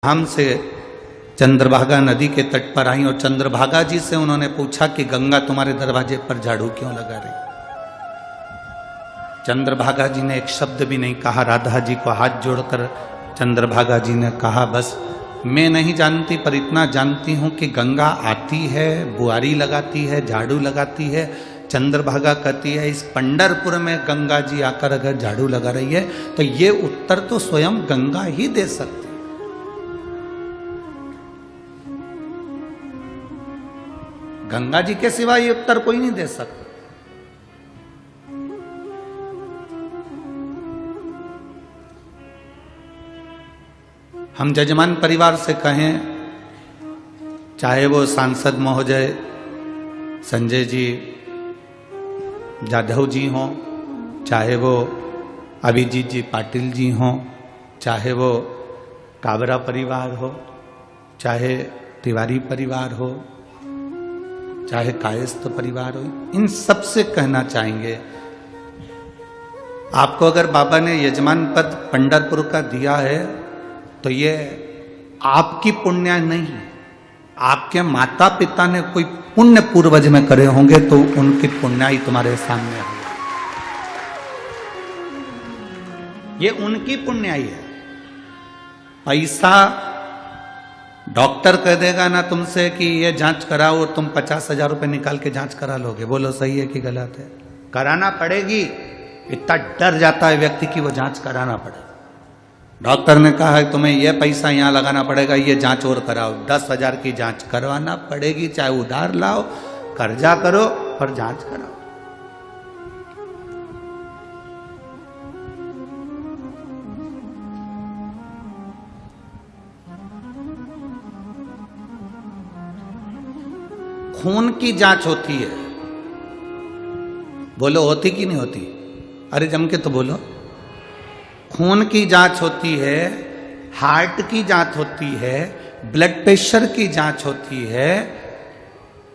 हमसे चंद्रभागा नदी के तट पर आई और चंद्रभागा जी से उन्होंने पूछा कि गंगा तुम्हारे दरवाजे पर झाड़ू क्यों लगा रही। चंद्रभागा जी ने एक शब्द भी नहीं कहा। राधा जी को हाथ जोड़कर चंद्रभागा जी ने कहा, बस मैं नहीं जानती पर इतना जानती हूं कि गंगा आती है, बुआरी लगाती है, झाड़ू लगाती है। चंद्रभागा कहती है इस पंढरपुर में गंगा जी आकर अगर झाड़ू लगा रही है तो ये उत्तर तो स्वयं गंगा ही दे सकती। गंगा जी के सिवा ये उत्तर कोई नहीं दे सकता। हम जजमान परिवार से कहें, चाहे वो सांसद महोदय संजय जी जाधव जी हों, चाहे वो अभिजीत जी पाटिल जी हों, चाहे वो काबरा परिवार हो, चाहे तिवारी परिवार हो, चाहे कायस्थ परिवार हो, इन सब से कहना चाहेंगे, आपको अगर बाबा ने यजमान पद पंढरपुर का दिया है तो ये आपकी पुण्य नहीं, आपके माता पिता ने कोई पुण्य पूर्वज में करे होंगे तो उनकी पुण्याई तुम्हारे सामने आई। ये उनकी पुण्याई है। पैसा डॉक्टर कह देगा ना तुमसे कि ये जांच कराओ, तुम 50,000 रुपए निकाल के जांच करा लोगे। बोलो सही है कि गलत है? कराना पड़ेगी। इतना डर जाता है व्यक्ति की वो जांच कराना पड़े। डॉक्टर ने कहा है तुम्हें ये पैसा यहां लगाना पड़ेगा, ये जांच और कराओ। 10,000 की जांच करवाना पड़ेगी, चाहे उधार लाओ, कर्जा करो और जांच कराओ। खून की जांच होती है, बोलो होती कि नहीं होती? अरे जम के तो बोलो। खून की जांच होती है, हार्ट की जांच होती है, ब्लड प्रेशर की जांच होती है,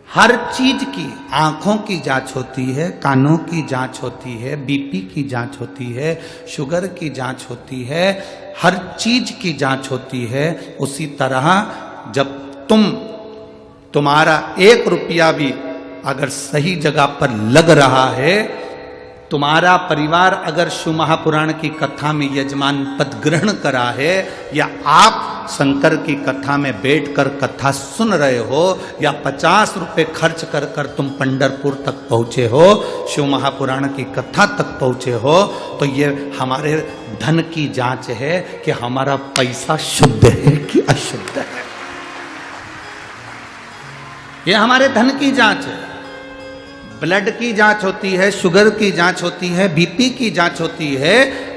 हर चीज की, आंखों की जांच होती है, कानों की जांच होती है, बीपी की जांच होती है, शुगर की जांच होती है, हर चीज की जांच होती है। उसी तरह जब तुम्हारा 1 रुपया भी अगर सही जगह पर लग रहा है, तुम्हारा परिवार अगर शिव महापुराण की कथा में यजमान पद ग्रहण करा है, या आप शंकर की कथा में बैठकर कथा सुन रहे हो, या 50 रुपए खर्च कर कर तुम पंढरपुर तक पहुंचे हो, शिव महापुराण की कथा तक पहुंचे हो, तो ये हमारे धन की जांच है कि हमारा पैसा शुद्ध है कि अशुद्ध है। ये हमारे धन की जांच है। ब्लड की जांच होती है, शुगर की जांच होती है, बीपी की जांच होती है,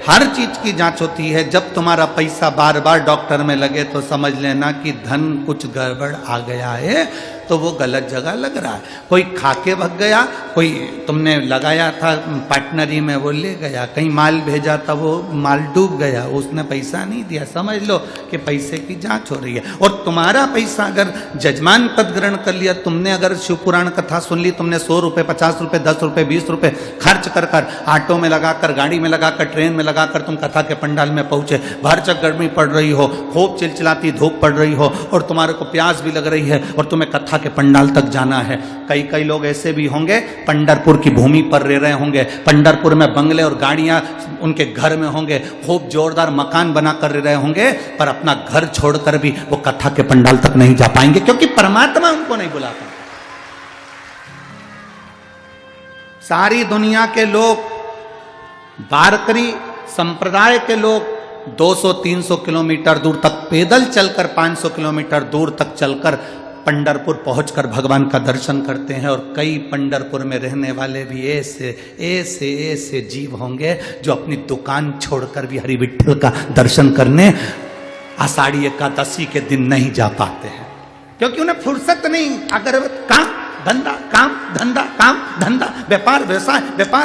हर चीज की जांच होती है। जब तुम्हारा पैसा बार बार डॉक्टर में लगे तो समझ लेना कि धन कुछ गड़बड़ आ गया है, तो वो गलत जगह लग रहा है। कोई खाके भग गया, कोई तुमने लगाया था पार्टनरी में वो ले गया, कहीं माल भेजा था वो माल डूब गया, उसने पैसा नहीं दिया। समझ लो कि पैसे की जांच हो रही है। और तुम्हारा पैसा अगर जजमान पद ग्रहण कर लिया, तुमने अगर शिव पुराण कथा सुन ली, तुमने 100 रुपये, 50 रुपये, 10 रुपये, 20 रुपये खर्च कर कर, ऑटो में लगाकर, गाड़ी में लगाकर, ट्रेन में लगाकर तुम कथा के पंडाल में पहुंचे, भरचक गर्मी पड़ रही हो, खूब चिलचिलाती धूप पड़ रही हो, और तुम्हारे को प्यास भी लग रही है, और तुम्हें कथा के पंडाल तक जाना है। कई लोग ऐसे भी होंगे पंढरपुर की भूमि पर रह रहे होंगे, पंढरपुर में बंगले और गाड़ियां उनके घर में होंगे, खूब जोरदार मकान बनाकर रह रहे होंगे, पर अपना घर छोड़कर भी वो कथा के पंडाल तक नहीं जा पाएंगे, क्योंकि परमात्मा उनको नहीं बुलाता। सारी दुनिया के लोग, वारकरी संप्रदाय के लोग 200-300 किलोमीटर दूर तक पैदल चलकर, 500 किलोमीटर दूर तक चलकर पंढरपुर पहुंचकर भगवान का दर्शन करते हैं। और कई पंढरपुर में रहने वाले भी ऐसे जीव होंगे जो अपनी दुकान छोड़कर भी हरि विठ्ठल का दर्शन करने आषाढ़ी एकादशी के दिन नहीं जा पाते हैं, क्योंकि उन्हें फुर्सत नहीं। अगर काम धंधा, काम धंधा, काम धंधा, व्यापार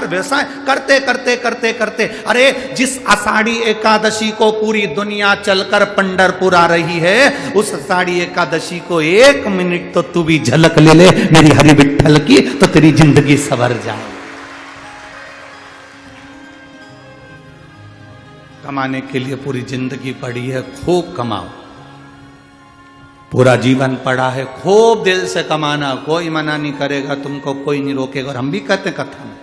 व्यवसाय करते करते करते करते, अरे जिस आषाढ़ी एकादशी को पूरी दुनिया चलकर पंढरपुर आ रही है, उस आषाढ़ी एकादशी को 1 मिनट तो तू भी झलक ले ले मेरी हरि विठ्ठल की, तो तेरी जिंदगी संवर जाए। कमाने के लिए पूरी जिंदगी पड़ी है, खूब कमाओ, पूरा जीवन पड़ा है, खूब दिल से कमाना, कोई मना नहीं करेगा तुमको, कोई नहीं रोकेगा। और हम भी कहते हैं कथा में,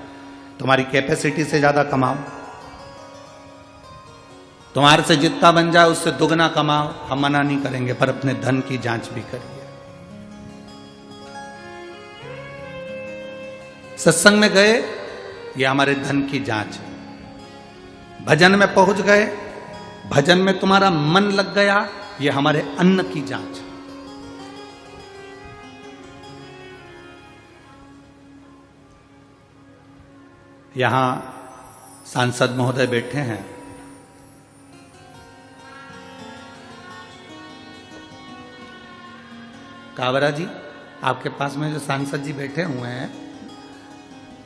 तुम्हारी कैपेसिटी से ज्यादा कमाओ, तुम्हारे से जितना बन जाए उससे दुगना कमाओ, हम मना नहीं करेंगे, पर अपने धन की जांच भी करिए। सत्संग में गए, ये हमारे धन की जांच है। भजन में पहुंच गए, भजन में तुम्हारा मन लग गया, ये हमारे अन्न की जांच है। यहां सांसद महोदय बैठे हैं, कावरा जी, आपके पास में जो सांसद जी बैठे हुए हैं,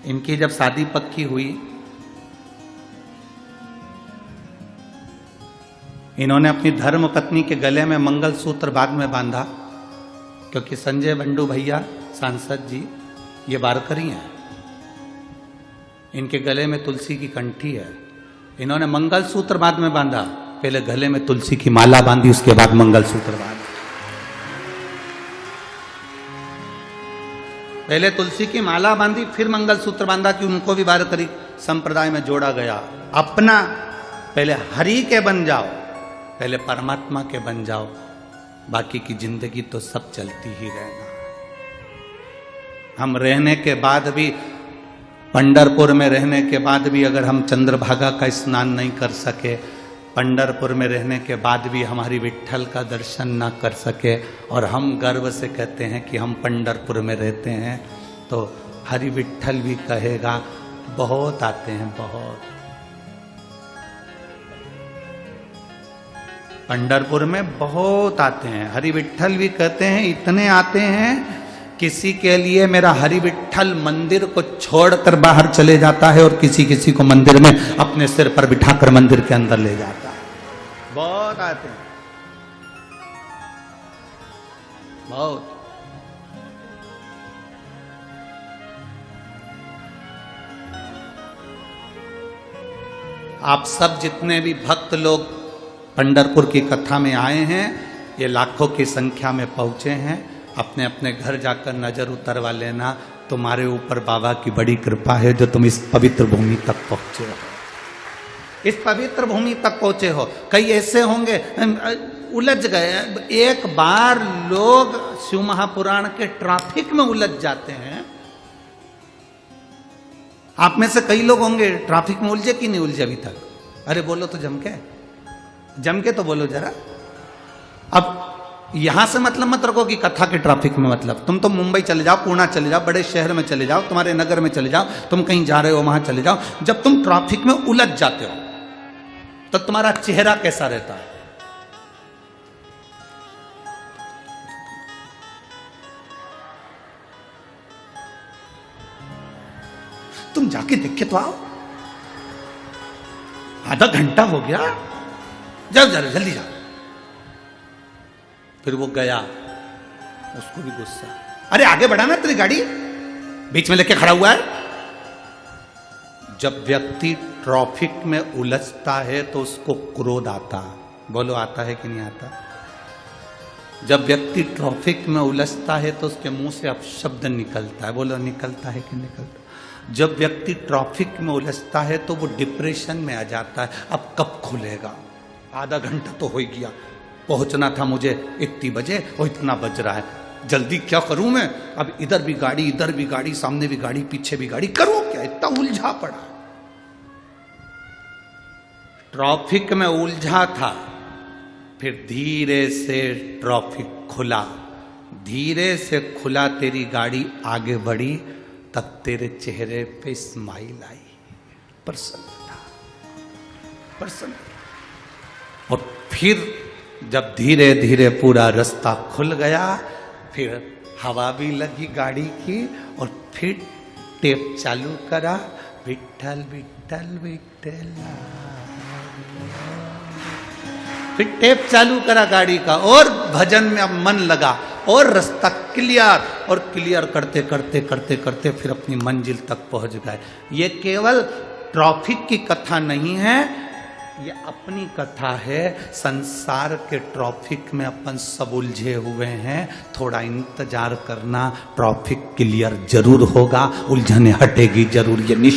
इनकी जब शादी पक्की हुई, इन्होंने अपनी धर्म पत्नी के गले में मंगलसूत्र बाद में बांधा, क्योंकि संजय बंडू भैया सांसद जी ये वारकरी हैं, इनके गले में तुलसी की कंठी है। इन्होंने मंगलसूत्र बाद में बांधा, पहले गले में तुलसी की माला बांधी, उसके बाद मंगलसूत्र बांधा। पहले तुलसी की माला बांधी, फिर मंगलसूत्र बांधा, कि उनको भी वारकरी संप्रदाय में जोड़ा गया। अपना पहले हरि के बन जाओ, पहले परमात्मा के बन जाओ, बाकी की जिंदगी तो सब चलती ही रहना। हम रहने के बाद भी, पंढरपुर में रहने के बाद भी अगर हम चंद्रभागा का स्नान नहीं कर सके, पंढरपुर में रहने के बाद भी हमारी विट्ठल का दर्शन ना कर सके, और हम गर्व से कहते हैं कि हम पंढरपुर में रहते हैं, तो हरि विट्ठल भी कहेगा बहुत आते हैं, बहुत। पंढरपुर में बहुत आते हैं, हरि विट्ठल भी कहते हैं, इतने आते हैं, किसी के लिए मेरा हरि विट्ठल मंदिर को छोड़कर बाहर चले जाता है, और किसी किसी को मंदिर में अपने सिर पर बिठाकर मंदिर के अंदर ले जाता है। बहुत आते हैं, बहुत। आप सब जितने भी भक्त लोग पंढरपुर की कथा में आए हैं, ये लाखों की संख्या में पहुंचे हैं। अपने अपने घर जाकर नजर उतरवा लेना, तुम्हारे ऊपर बाबा की बड़ी कृपा है जो तुम इस पवित्र भूमि तक पहुंचे हो, इस पवित्र भूमि तक पहुंचे हो। कई ऐसे होंगे उलझ गए, एक बार लोग शिव महापुराण के ट्रैफिक में उलझ जाते हैं। आप में से कई लोग होंगे ट्रैफिक में उलझे कि नहीं उलझे अभी तक? अरे बोलो तो जम के तो बोलो जरा। अब यहां से मतलब मत रखो कि कथा के ट्रैफिक में, मतलब तुम तो मुंबई चले जाओ, पुणे चले जाओ, बड़े शहर में चले जाओ, तुम्हारे नगर में चले जाओ, तुम कहीं जा रहे हो वहां चले जाओ, जब तुम ट्रैफिक में उलझ जाते हो तो तुम्हारा चेहरा कैसा रहता है? तुम जाके देख के तो आओ, आधा घंटा हो गया, जाओ जरा जल्दी जाओ। फिर वो गया, उसको भी गुस्सा, अरे आगे बढ़ाना, तेरी गाड़ी बीच में लेके खड़ा हुआ है। जब व्यक्ति ट्रैफिक में उलझता है तो उसको क्रोध आता, बोलो आता है कि नहीं आता? जब व्यक्ति ट्रैफिक में उलझता है तो उसके मुंह से अपशब्द निकलता है, बोलो निकलता है कि निकलता? जब व्यक्ति ट्रैफिक में उलझता है तो वो डिप्रेशन में आ जाता है, अब कब खुलेगा, आधा घंटा तो हो गया, पहुंचना था मुझे इतनी बजे और इतना बज रहा है, जल्दी क्या करूं मैं? अब इधर भी गाड़ी, इधर भी गाड़ी, सामने भी गाड़ी, पीछे भी गाड़ी, करूं क्या? इतना उलझा पड़ा। ट्रैफिक में उलझा था, फिर धीरे से ट्रैफिक खुला, धीरे से खुला, तेरी गाड़ी आगे बढ़ी, तब तेरे चेहरे पे स्माइल आई, प्रसन्नता, प्रसन्न। और फिर जब धीरे धीरे पूरा रास्ता खुल गया, फिर हवा भी लगी गाड़ी की, और फिर टेप चालू करा, विट्ठल विट्ठल विट्ठल, फिर टेप चालू करा गाड़ी का, और भजन में अब मन लगा, और रास्ता क्लियर, और क्लियर करते करते करते करते फिर अपनी मंजिल तक पहुंच गए। ये केवल ट्रैफिक की कथा नहीं है, ये अपनी कथा है। संसार के ट्रैफिक में अपन सब उलझे हुए हैं, थोड़ा इंतजार करना, ट्रैफिक क्लियर जरूर होगा, उलझने हटेगी जरूर, ये निश्चित।